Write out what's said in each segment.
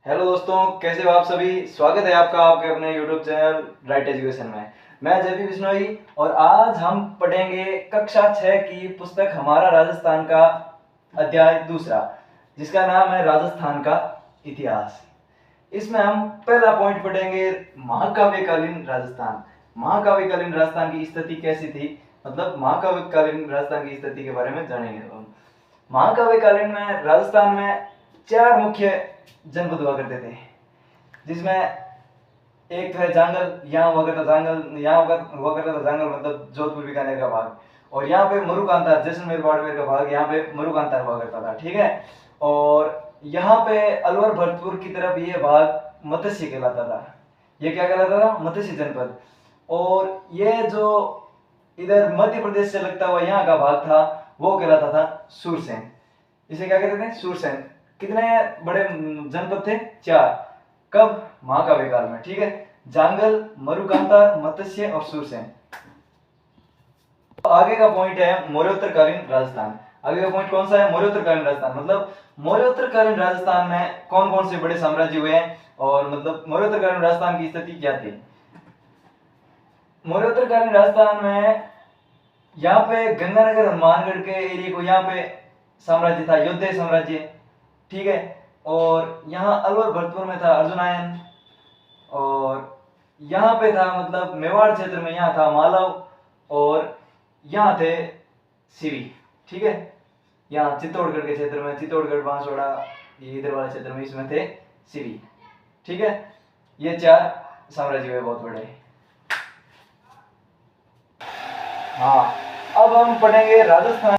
Hello दोस्तों, कैसे हो आप सभी। स्वागत है आपका आपके अपने यूट्यूब चैनल राइट एजुकेशन में। मैं जयपी बिश्नोई और आज हम पढ़ेंगे कक्षा 6 की पुस्तक हमारा राजस्थान का अध्याय दूसरा, जिसका नाम है राजस्थान का इतिहास। इसमें हम पहला पॉइंट पढ़ेंगे महाकाव्यकालीन राजस्थान। महाकाव्यकालीन राजस्थान की स्थिति कैसी थी, मतलब महाकाव्यकालीन राजस्थान की स्थिति के बारे में जानेंगे हम। महाकाव्यकालीन में राजस्थान में 4 मुख्य जनपद हुआ करते थे, जिसमें एक है जांगल, यहाँ हुआ करता जांगल, यहाँ हुआ करता था जांगल मतलब जोधपुर बीकानेर का भाग, और यहाँ पे मरुकांतार जैसलमेर बाड़मेर का भाग, यहाँ पे मरुकांतार हुआ करता था। ठीक है, और यहाँ पे अलवर भरतपुर की तरफ ये भाग मत्स्य कहलाता था। ये क्या कहलाता था? मत्स्य जनपद। और ये जो इधर मध्य प्रदेश से लगता हुआ यहाँ का भाग था वो कहलाता था सूरसेन। इसे क्या कहते थे? सूरसेन। कितने बड़े जनपद थे? 4। कब? महाकाव्य काल में। ठीक है, जांगल, मरुकांतार, मत्स्य और सूरसेन। आगे का पॉइंट है मौर्योत्तरकालीन राजस्थान। आगे का पॉइंट कौन सा है? मौर्योत्तरकालीन राजस्थान। मतलब मौर्योत्तरकालीन राजस्थान में कौन कौन से बड़े साम्राज्य हुए हैं और मतलब मौर्योत्तरकालीन राजस्थान की स्थिति क्या थी। मौर्योत्तरकालीन राजस्थान में यहाँ पे गंगानगर हनुमानगढ़ के एरिया को यहाँ पे साम्राज्य था, योद्धे साम्राज्य। ठीक है, और यहाँ अलवर भरतपुर में था अर्जुनायन, और यहाँ पे था मतलब मेवाड़ क्षेत्र में यहाँ था मालव, और यहाँ थे सिवी। ठीक है, यहाँ चित्तौड़गढ़ के क्षेत्र में चित्तौड़गढ़ बांसवाड़ा ये इधर वाले क्षेत्र में इसमें थे सिवी। ठीक है, ये 4 साम्राज्य हुए बहुत बड़े। हाँ, अब हम पढ़ेंगे राजस्थान।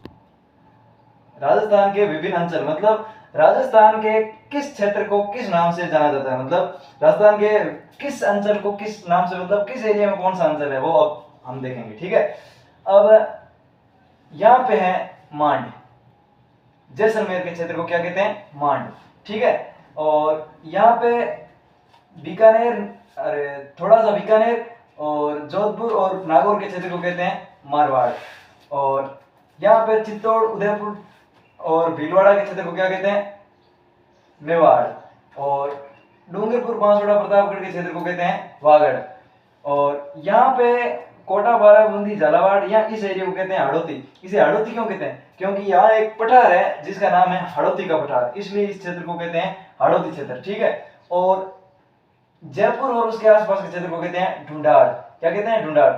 राजस्थान के विभिन्न अंचल, मतलब राजस्थान के किस क्षेत्र को किस नाम से जाना जाता है, मतलब राजस्थान के किस अंचल को किस नाम से, मतलब किस एरिया में कौन सा अंचल है वो अब हम देखेंगे। ठीक है, अब यहाँ पे है मांड। जैसलमेर के क्षेत्र को क्या कहते हैं? मांड। ठीक है, और यहाँ पे बीकानेर, अरे थोड़ा सा बीकानेर और जोधपुर और नागौर के क्षेत्र को कहते हैं मारवाड़, और यहाँ पे चित्तौड़, उदयपुर और भीलवाड़ा के क्षेत्र को क्या कहते हैं? मेवाड़, और डूंगरपुर, बांसवाड़ा, प्रतापगढ़ के क्षेत्र को कहते हैं वागड़, और यहाँ पे कोटा, बारा, बूंदी, झालावाड़, या इस एरिया को कहते हैं हाड़ौती। इसे हाड़ौती क्यों कहते हैं? क्योंकि यहाँ एक पठार है जिसका नाम है हाड़ौती का पठार, इसलिए इस क्षेत्र को कहते हैं हाड़ौती क्षेत्र। ठीक है, और जयपुर और उसके आसपास के क्षेत्र को कहते हैं ढूंढाड़। क्या कहते हैं? ढूंढाड़।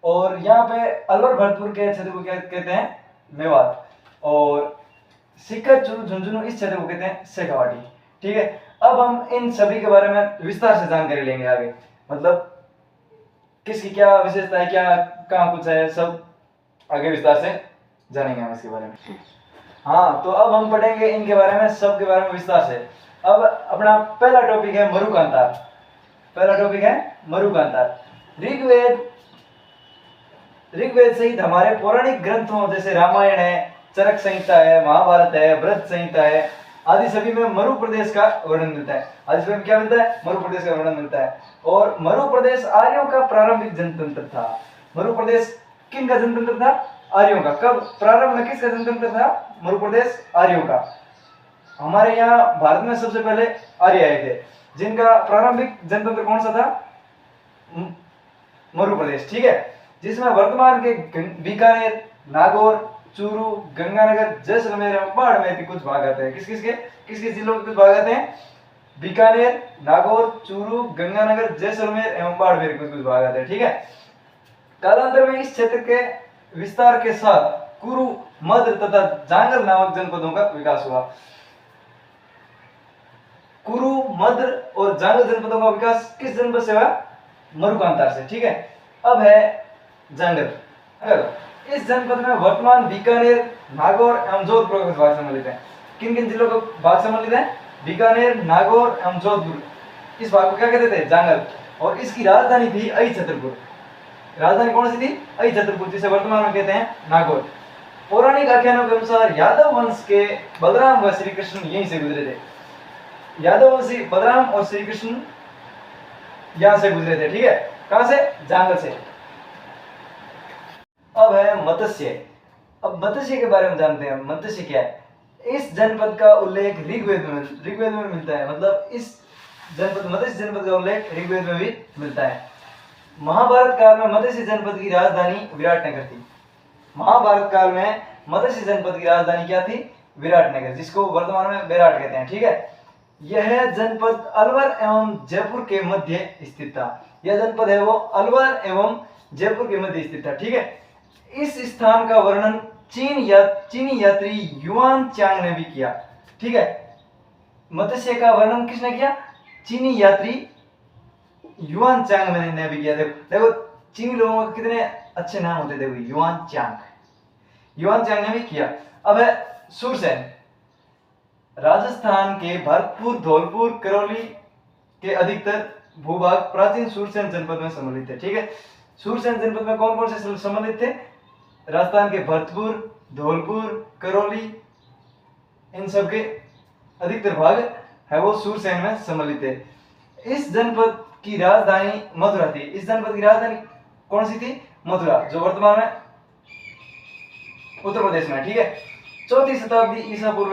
और यहाँ पे अलवर भरतपुर के क्षेत्र को क्या कहते हैं? मेवात, और सीकर, झुंझुनू इस क्षेत्र को कहते हैं शेखावाटी। ठीक है, अब हम इन सभी के बारे में विस्तार से जानकारी लेंगे आगे, मतलब किसकी क्या विशेषता है, क्या कहाँ कुछ है, सब आगे विस्तार से जानेंगे हम इसके बारे में। हाँ, तो अब हम पढ़ेंगे इनके बारे में, सब के बारे में विस्तार से। अब अपना पहला टॉपिक है मरुकांतार। पहला टॉपिक है मरुकांतार। ऋग्वेद सहित हमारे पौराणिक ग्रंथों जैसे रामायण है, चरक संहिता है, महाभारत है, व्रत संहिता है आदि सभी में मरु प्रदेश का वर्णन मिलता है। आदि सभी में क्या मिलता है? मरु प्रदेश का वर्णन मिलता है। और मरु प्रदेश आर्यों का प्रारंभिक जनतंत्र था। मरु प्रदेश किन का जनतंत्र था? आर्यों का। कब? प्रारंभ में किसका जनतंत्र था? मरु प्रदेश आर्यों का। हमारे यहाँ भारत में सबसे पहले आर्य आए थे, जिनका प्रारंभिक जनतंत्र कौन सा था? मरु प्रदेश। ठीक है, जिसमें वर्तमान के बीकानेर, नागौर, चूरू, गंगानगर, जैसलमेर एवं बाड़मेर के कुछ भाग आते हैं। किस जिलों के कुछ भाग आते हैं? बीकानेर, नागौर, चूरू, गंगानगर, जैसलमेर एवं बाड़मेर के कुछ भाग आते हैं। ठीक है, कालांतर में इस क्षेत्र के विस्तार के साथ कुरु, मद्र तथा जांगल नामक जनपदों का विकास हुआ। कुरु, मद्र और जांगल जनपदों का विकास किस जनपद से हुआ? मरुकांतार से। ठीक है, अब है जांगल। इस जनपद में वर्तमान बीकानेर, नागौर एवं जोधपुर के भाग सम्मिलित हैं। किन किन जिलों का भाग सम्मिलित है? बीकानेर, नागौर एवं जोधपुर। इस भाग को क्या कहते थे? जांगल। और इसकी राजधानी थी अहिछत्रपुर। राजधानी कौन सी थी? अहिछत्रपुर, जिसे वर्तमान में कहते हैं नागौर। पौराणिक आख्यानों के अनुसार यादव वंश के बलराम व श्री कृष्ण यहीं से गुजरे थे। यादव वंशी बलराम और श्री कृष्ण यहां से गुजरे थे। ठीक है, कहां से? जांगल से। अब है मत्स्य। अब मत्स्य के बारे में जानते हैं। मत्स्य क्या है? इस जनपद का उल्लेख ऋग्वेद में मिलता है। मतलब इस जनपद मत्स्य जनपद का उल्लेख ऋग्वेद में भी मिलता है। महाभारत काल में मत्स्य जनपद की राजधानी विराटनगर थी। महाभारत काल में मत्स्य जनपद की राजधानी क्या थी? विराटनगर, जिसको वर्तमान में बेराट कहते हैं। ठीक है, यह जनपद अलवर एवं जयपुर के मध्य स्थित था। यह जनपद है वो अलवर एवं जयपुर के मध्य स्थित था। ठीक है, इस स्थान का वर्णन चीनी यात्री युआन चांग ने भी किया। ठीक है, मत्स्य का वर्णन किसने किया? चीनी यात्री युआन चांग ने भी किया। देखो चीनी लोगों के कितने अच्छे नाम होते थे। युआन चांग ने भी किया। अब है सूरसेन। राजस्थान के भरतपुर, धौलपुर, करौली के अधिकतर भूभाग प्राचीन सूरसेन जनपद में सम्मिलित थे। ठीक है, सूरसेन जनपद में कौन कौन से सम्मिलित थे? राजस्थान के भरतपुर, धौलपुर, करौली, इन सब के अधिकतर भाग है वो सूरसेन में सम्मिलित थे। इस जनपद की राजधानी मथुरा थी। इस जनपद की राजधानी कौन सी थी? मथुरा, जो वर्तमान में उत्तर प्रदेश में। ठीक है, 4वीं शताब्दी ईसा पूर्व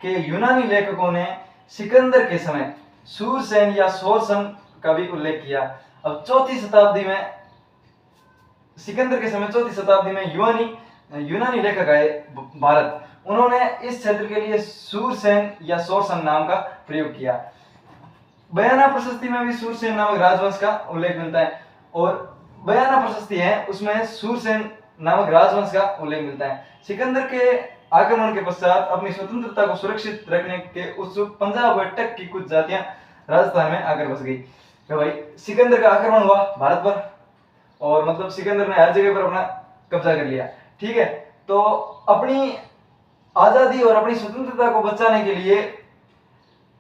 के यूनानी लेखकों ने सिकंदर के समय सूरसेन या सोरसन का भी उल्लेख किया। अब 4वीं शताब्दी में सिकंदर के समय 4वीं शताब्दी में यूनानी लेखक आए भारत। उन्होंने इस क्षेत्र के लिए सूरसेन या सोरसन नाम का प्रयोग किया। बयाना प्रशस्ति में भी सूरसेन नामक राजवंश का उल्लेख मिलता है, और बयाना प्रशस्ति है उसमें सूरसेन नामक राजवंश का उल्लेख मिलता है। सिकंदर के आक्रमण के पश्चात अपनी स्वतंत्रता को सुरक्षित रखने के उत्सुक पंजाब व टक की कुछ जातियां राजस्थान में आकर बस गई। तो भाई सिकंदर का आक्रमण हुआ भारत पर, और मतलब सिकंदर ने हर जगह पर अपना कब्जा कर लिया। ठीक है, तो अपनी आजादी और अपनी स्वतंत्रता को बचाने के लिए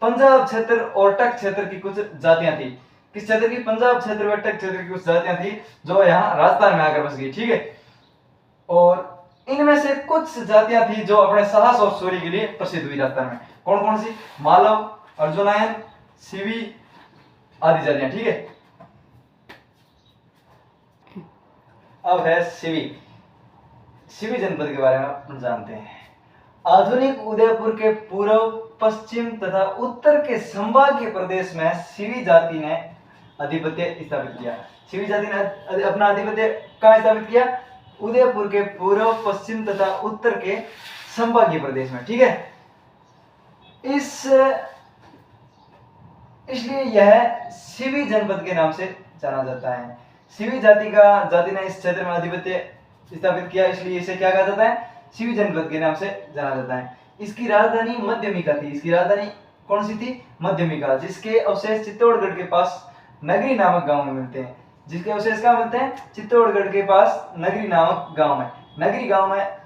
पंजाब क्षेत्र और टक क्षेत्र की कुछ जातियां थी। किस क्षेत्र की? पंजाब क्षेत्र व टक क्षेत्र की कुछ जातियां थी जो यहाँ राजस्थान में आकर बस गई। ठीक है, और इनमें से कुछ जातियां थी जो अपने साहस और शौर्य के लिए प्रसिद्ध हुई राजस्थान में। कौन कौन सी? मालव, अर्जुनायन, सिवी आदि जातियां। ठीक है, अब है सिवी जनपद के बारे में अपन जानते हैं। आधुनिक उदयपुर के पूर्व, पश्चिम तथा उत्तर के संभागीय प्रदेश में सिवी जाति ने आधिपत्य स्थापित किया। सिवी जाति ने अपना आधिपत्य कहाँ स्थापित किया? उदयपुर के पूर्व, पश्चिम तथा उत्तर के संभागीय प्रदेश में। ठीक है, इसलिए यह सिवी जनपद के नाम से जाना जाता है। सिवी जाति ने इस क्षेत्र में आधिपत्य स्थापित किया, इसलिए इसे क्या कहा जाता है? सिवी जनपद के नाम से जाना जाता है। इसकी राजधानी मध्यमिका थी। इसकी राजधानी कौन सी थी? मध्यमिका, जिसके अवशेष चित्तौड़गढ़ के पास नगरी नामक गांव में मिलते हैं। जिसके अवशेष कहाँ मिलते हैं? चित्तौड़गढ़ के पास नगरी नामक गांव में। नगरी गांव में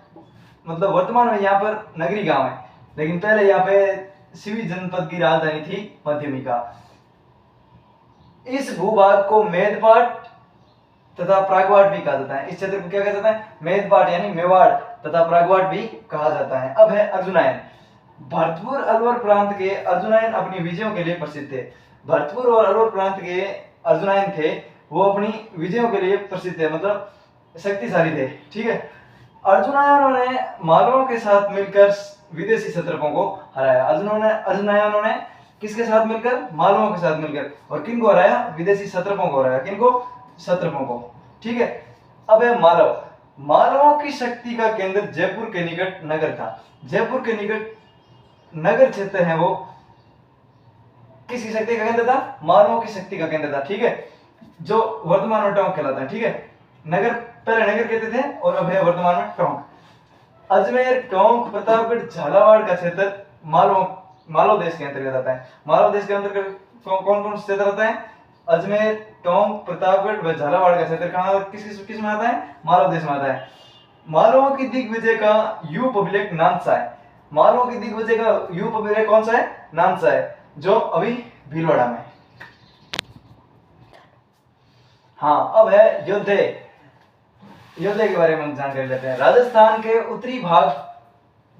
मतलब वर्तमान में यहाँ पर नगरी गांव है, लेकिन पहले यहाँ पे सिवी जनपद की राजधानी थी मध्यमिका। इस भूभाग को मेदपाट तथा प्रागवाट भी कहा जाता है। इस क्षेत्र को क्या कहा जाता है? मेदपाट यानी मेवाड़ तथा प्रागवाट भी कहा जाता है। अब है अर्जुनायन। भरतपुर अलवर प्रांत के अर्जुनायन अपनी विजयों के लिए प्रसिद्ध थे। भरतपुर और अलवर प्रांत के अर्जुनायन थे वो अपनी विजयों के लिए प्रसिद्ध थे, मतलब शक्तिशाली थे। ठीक है, अर्जुनायनों ने मालवों के साथ मिलकर विदेशी क्षत्रपों को हराया। अर्जुनायनों ने किसके साथ मिलकर? मालवों के साथ मिलकर। और किनको हराया? विदेशी क्षत्रपों को हराया। किनको? क्षत्रपों को। ठीक है, अब है मालव। मालवों की शक्ति का केंद्र जयपुर के निकट नगर था। जयपुर के निकट नगर क्षेत्र है वो किसकी शक्ति का केंद्र था? मालवों की शक्ति का केंद्र था। ठीक है, जो वर्तमान में टोंक कहलाता है। ठीक है, नगर पहले नगर कहते थे और अब है वर्तमान में टोंक। अजमेर, टोंक, प्रतापगढ़, झालावाड़ का क्षेत्र मालव देश के अंतर्गत आता है। मालव देश के अंतर्गत कौन कौन क्षेत्र आता है? अजमेर, टोंक, प्रतापगढ़ व झालावाड़ का क्षेत्र कहाँ किस में आता है? मालव देश में आता है। मालवों की दिग्विजय का यूप अभिलेख नानसा है। मालवों की दिग्विजय का यूप अभिलेख कौन सा है? नानसा है, जो अभी भीलवाड़ा में। हाँ, अब है योद्धे के बारे में जानकारी लेते हैं। राजस्थान के उत्तरी भाग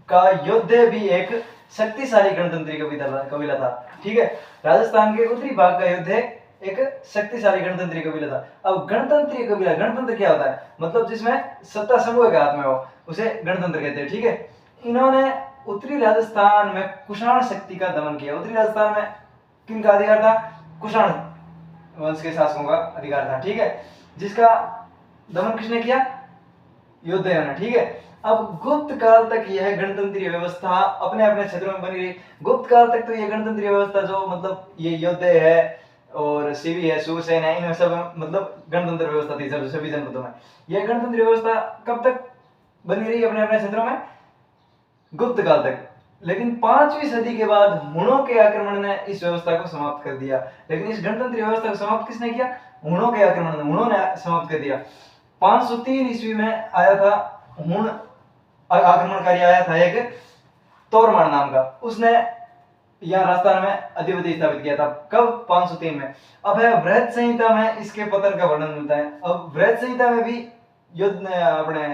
का योद्धे भी एक शक्तिशाली गणतंत्री कबीला था। ठीक है, राजस्थान के उत्तरी भाग का योद्धे एक शक्तिशाली गणतंत्री कबीला था। अब गणतंत्री कबीला, गणतंत्र क्या होता है? मतलब जिसमें सत्ता समूह के हाथ में हो, उसे गणतंत्र कहते हैं। ठीक है, इन्होंने उत्तरी राजस्थान में कुषाण शक्ति का दमन किया। उत्तरी राजस्थान में किनका अधिकार था? कुषाण वंश के शासकों का अधिकार था, ठीक है, जिसका दमन किसने किया? योद्धाओं ने, ठीक है। अब गुप्त काल तक यह गणतंत्रीय व्यवस्था अपने अपने क्षेत्रों में बनी रही। गुप्त काल तक तो यह गणतंत्रीय व्यवस्था जो मतलब ये योद्धे है और शिवी है, सुसेन है, इनमें सब मतलब गणतंत्र व्यवस्था थी जब सभी जनपदों में। यह गणतंत्र व्यवस्था कब तक बनी रही अपने अपने क्षेत्रों में? गुप्त काल तक। लेकिन 5वीं सदी के बाद हुणों के आक्रमण ने इस व्यवस्था को समाप्त कर दिया। लेकिन इस गणतंत्र व्यवस्था को समाप्त किसने किया? हुणों के आक्रमण ने, हुणों ने समाप्त कर दिया। 503 ईस्वी में आया था हुण आक्रमणकारी आया था एक तोरमान नाम का, उसने यहाँ राजस्थान में अधिपति स्थापित किया था। कब? 503 में। अब है बृहद संहिता में इसके पतन का वर्णन मिलता है। अब बृहद संहिता में भी युद्ध अपने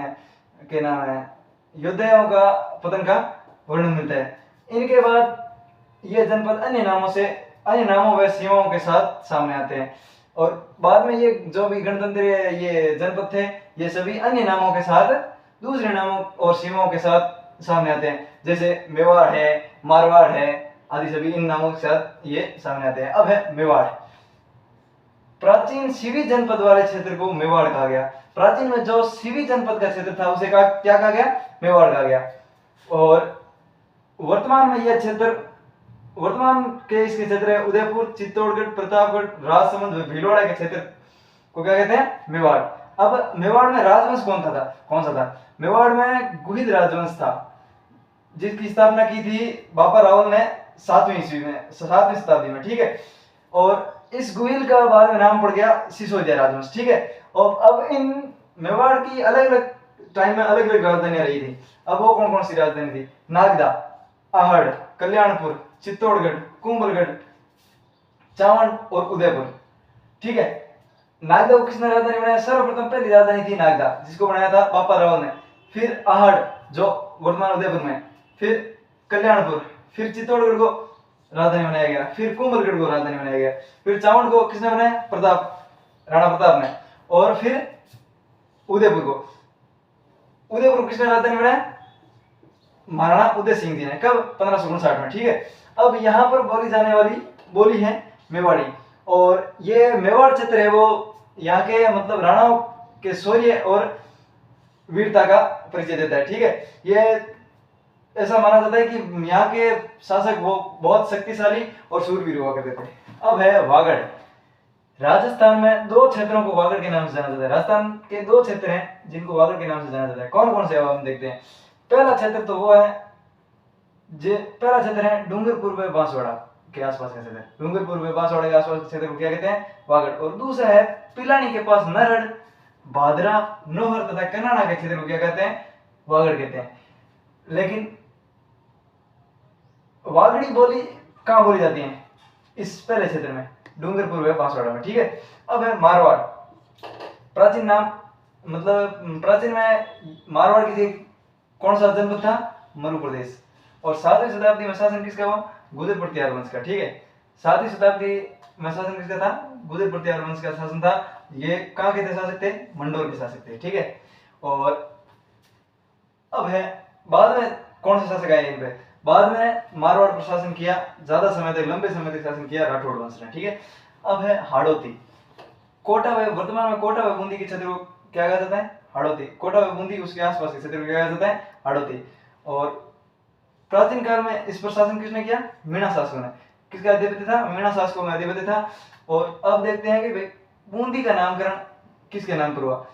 के नाम है योद्धाओं का पतन का वर्णन मिलता है। इनके बाद ये जनपद अन्य नामों व सीमाओं के साथ सामने आते हैं और बाद में ये जो भी गणतंत्रीय ये जनपद थे ये सभी अन्य नामों के साथ, दूसरे नामों और सीमाओं के साथ सामने आते हैं, जैसे मेवाड़ है, मारवाड़ है आदि सभी इन नामों के साथ ये सामने आते हैं। अब है मेवाड़। प्राचीन शिवी जनपद वाले क्षेत्र को मेवाड़ कहा गया। प्राचीन में जो शिवी जनपद का क्षेत्र था उसे क्या कहा गया? मेवाड़ कहा गया। और वर्तमान में यह क्षेत्र, वर्तमान के इसके क्षेत्र है उदयपुर, चित्तौड़गढ़, प्रतापगढ़, राजसमंद व भीलवाड़ा के क्षेत्र को क्या कहते हैं? मेवाड़। अब मेवाड़ में राजवंश कौन सा था? मेवाड़ में गुहिद राजवंश था जिसकी स्थापना की थी बाबा रावल ने 7वीं शताब्दी में, ठीक है। और इस गुहिल का बाद में नाम पड़ गया सिसोदिया राजवंश, ठीक है। और अब इन मेवाड़ की अलग अलग टाइम में अलग अलग राजधानियां रही थी। अब वो कौन कौन सी राजधानी थी? नागदा, आहड़, कल्याणपुर, चित्तौड़गढ़, कुंभलगढ़, चावंड और उदयपुर, ठीक है। नागदा को किसने राजधानी बनाया? सर्वप्रथम पहली राजधानी थी नागदा जिसको बनाया था बापा रावल ने। फिर आहड़ जो वर्तमान उदयपुर में, फिर कल्याणपुर, फिर चित्तौड़गढ़ को राजधानी बनाया गया, फिर कुंभलगढ़ को राजधानी बनाया गया, फिर चावंड को किसने बनाया? राणा प्रताप ने। और फिर उदयपुर को किसने राजधानी बनाया? महाराणा उदय सिंह जी ने। कब? 1559 में, ठीक है। अब यहाँ पर बोली जाने वाली बोली है मेवाड़ी और ये मेवाड़ क्षेत्र है वो यहाँ के मतलब राणाओं के शौर्य और वीरता का परिचय देता है, ठीक है। ये ऐसा माना जाता है कि यहाँ के शासक वो बहुत शक्तिशाली और शूरवीर हुआ करते थे। अब है वागड़। राजस्थान में 2 क्षेत्रों को वागड़ के नाम से जाना जाता है। राजस्थान के 2 क्षेत्र हैं जिनको वागड़ के नाम से जाना जाता है। कौन कौन से हम देखते हैं। पहला क्षेत्र तो वो है पहला क्षेत्र है डूंगरपुर व बांसवाड़ा के आसपास का क्षेत्र। डूंगरपुर व बांसवाड़ा के आसपास के क्षेत्र को क्या कहते हैं? वागड़। और दूसरा है पिलानी के पास नरहड़, भादरा, नोहर तथा कन्नाडा के क्षेत्र को क्या कहते हैं? वागड़ कहते हैं। लेकिन वागड़ी बोली कहाँ बोली जाती है? इस पहले क्षेत्र में, डूंगरपुर व बांसवाड़ा में, ठीक है। अब है मारवाड़। प्राचीन नाम मतलब प्राचीन में मारवाड़ की कौन सा जनपद था? मरु प्रदेश। और 7वीं शताब्दी में शासन किसका हुआ? गुर्जर प्रतिहार वंश का, ठीक है। 7वीं शताब्दी में शासन किसका था? गुर्जर प्रतिहार वंश का शासन था। ये कहाँ के थे शासक थे? मंडोर के शासक थे, ठीक है। और अब है बाद में कौन से शासक आए इन पे? बाद में मारवाड़ पर शासन किया ज्यादा समय तक, लंबे समय तक शासन किया राठौड़ वंश ने, ठीक है। अब है हाड़ौती। वर्तमान में कोटा व बूंदी के क्षेत्र को क्या कहा जाता है? हाड़ौती। कोटा व बूंदी उसके आसपास के क्षेत्र को क्या कहा जाता है? हाड़ौती। और प्राचीन काल में इस पर शासन किसने किया? मीणा शासकों ने। किसका अधिपति था? मीणा शासकों में अधिपति था। और अब देखते हैं कि बूंदी का नामकरण किसके नाम पर हुआ?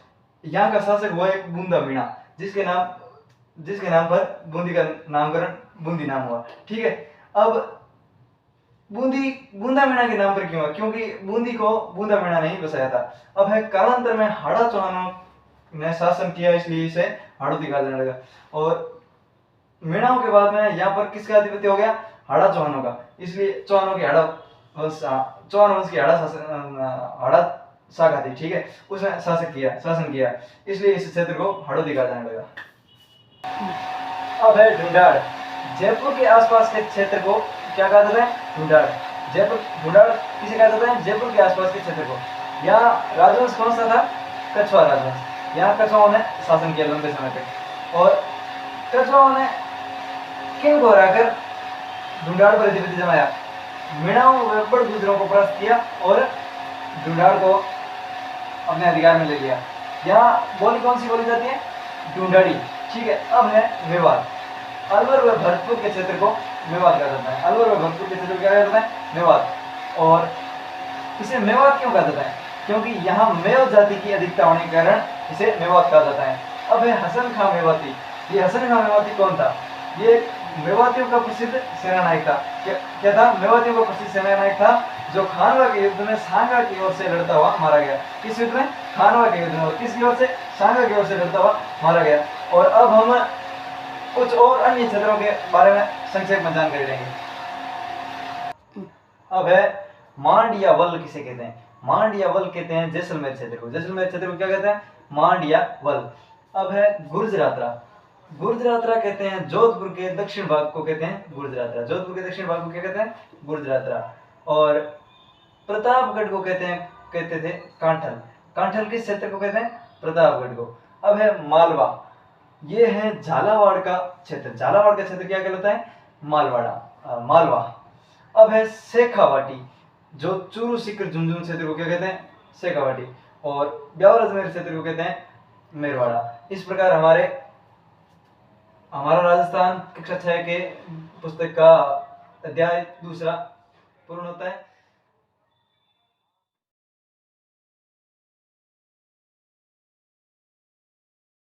यहाँ का शासक हुआ एक बूंदा मीणा जिसके नाम पर बूंदी का नामकरण बूंदी नाम हुआ, ठीक है। अब बूंदा मीणा के नाम पर क्यों हुआ? क्योंकि बूंदी को बूंदा मीणा नहीं बसाया था। अब है कालांतर में हाड़ा चौहानों ने शासन किया इसलिए इसे हाड़ौती कहा जाने लगा। और मीणाओं के बाद में यहाँ पर किसका अधिपत्य हो गया? हाड़ा चौहानों का। इसलिए चौहान वंश की हाड़ा शाखा थी, ठीक है। उसने शासन किया इसलिए इस क्षेत्र को हाड़ौती कहा जाने लगा। अब है ढूंढाड़। जयपुर के आसपास के क्षेत्र को क्या कहा जाता है? ढूंढाड़। ढूंढाड़ किसे कहा जाता है? जयपुर के आसपास के क्षेत्र को। यहाँ राजवंश कौन सा था? कछवाहा राजवंश। यहाँ कछवाहों ने शासन किया लंबे समय तक। और कछवाहों ने किन को हराकर ढूंढाड़ पर अधिपति जमाया, मीणाओं व बड़ गुजरों को परास्त किया और ढूंढाड़ को अपने अधिकार में ले लिया। यहाँ बोली कौन सी बोली जाती है, ढूंढाड़ी। ठीक है, अब है मेवात। अलवर व भरतपुर के क्षेत्र को मेवात कहा जाता है। अलवर व भरतपुर के क्षेत्र को क्या कहा जाता है, मेवात। और इसे मेवात क्यों कहा जाता है, क्योंकि यहाँ मेव जाति की अधिकता होने के कारण इसे मेवात कहा जाता है। अब है हसन खां मेवाती। ये हसन खां मेवाती कौन था, ये मेवातियों का प्रसिद्ध सेनानायक था। क्या था, मेवातियों का प्रसिद्ध सेनानायक था, जो खानवा के युद्ध में सांगा की ओर से लड़ता हुआ मारा गया। किस युद्ध में, खानवा के युद्ध में, और किसकी ओर से, सांगा की ओर से लड़ता हुआ मारा गया। और अब हम कुछ और अन्य क्षेत्रों के बारे में संक्षेप में जानकारी लेंगे। अब है मांड या वल किसे कहते हैं, मांड या वल कहते हैं जैसलमेर क्षेत्र को। जैसलमेर क्षेत्र को क्या कहते हैं, मांड या वल। अब है गुर्जरात्रा। गुर्जरात्रा कहते हैं जोधपुर के दक्षिण भाग को कहते हैं गुर्जरात्रा। जोधपुर के दक्षिण भाग को क्या कहते हैं, गुर्जरात्रा। और प्रतापगढ़ को कहते थे कांठल। कांठल किस क्षेत्र को कहते हैं, प्रतापगढ़ को। अब है मालवा। ये है झालावाड़ का क्षेत्र। झालावाड़ का क्षेत्र क्या कहलाता है, मालवा। अब है शेखावाटी, जो चूरू सीकर झुंझुनू क्षेत्र को क्या कहते हैं, शेखावाटी। और ब्यावर अजमेर क्षेत्र को कहते हैं मेरवाड़ा। इस प्रकार हमारा राजस्थान कक्षा 6 के पुस्तक का अध्याय दूसरा पूर्ण होता है।